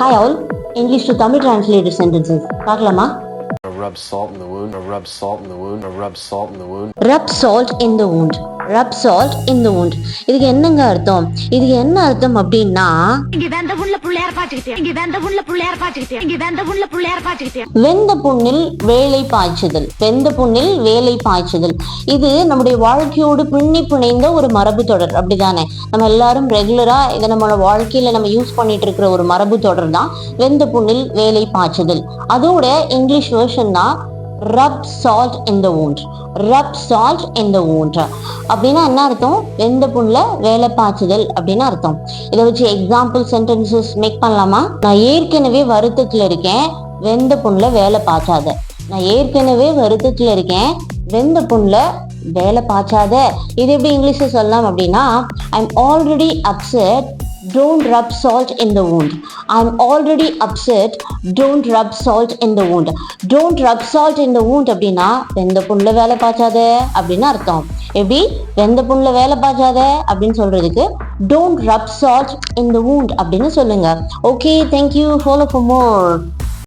Hi all, English to Tamil translated sentences. பார்க்கலாமா? Rub salt in the wound, or rub salt in the wound, or rub salt in the wound. Rub salt in the wound. Rub salt in the wound. இதுக்கு என்னங்க அர்த்தம்? இதுக்கு என்ன அர்த்தம் அப்படின்னா வெந்த புண்ணில் வேலை பாய்ச்சுதல். வெந்த புண்ணில் வேலை பாய்ச்சுதல். இது நம்முடைய வாழ்க்கையோடு பின்னி பிணைந்த ஒரு மரபு தொடர், அப்படிதானே? நம்ம எல்லாரும் ரெகுலரா இதை நம்மளோட வாழ்க்கையில நம்ம யூஸ் பண்ணிட்டு இருக்கிற ஒரு மரபு தொடர் தான் வெந்த புண்ணில் வேலை பாய்ச்சுதல். அதோட இங்கிலீஷ் வெர்ஷன் தான் rub salt in the wound. rub salt in the wound அப்படின்னா என்ன அர்த்தம்? வெந்த புண்ணுல வேலை பாய்ச்சுதல் அப்படின்னு அர்த்தம். இதை வச்சு எக்ஸாம்பிள் சென்டென்சஸ் மேக் பண்ணலாமா? நான் ஏற்கனவே வருத்தத்துல இருக்கேன், வெந்த புண்ணுல வேலை பாய்ச்சாத. நான் ஏற்கனவே வருத்தத்துல இருக்கேன், வெந்த புண்ணுல வேலை பாய்ச்சாத. இது எப்படி இங்கிலீஷ்ல சொல்லலாம் அப்படின்னா I'm already upset, don't rub salt in the wound. I'm already upset, don't rub salt in the wound. Don't rub salt in the wound அப்படின்னா வெந்த புண்ணுல வேலை பாய்ச்சாத அப்படின்னு அர்த்தம். எப்படி? வெந்த புண்ணுல வேலை பாய்ச்சாத அப்படின்னு சொல்றதுக்கு don't rub salt in the wound அப்படின்னு சொல்லுங்க. Okay, thank you. Follow for more.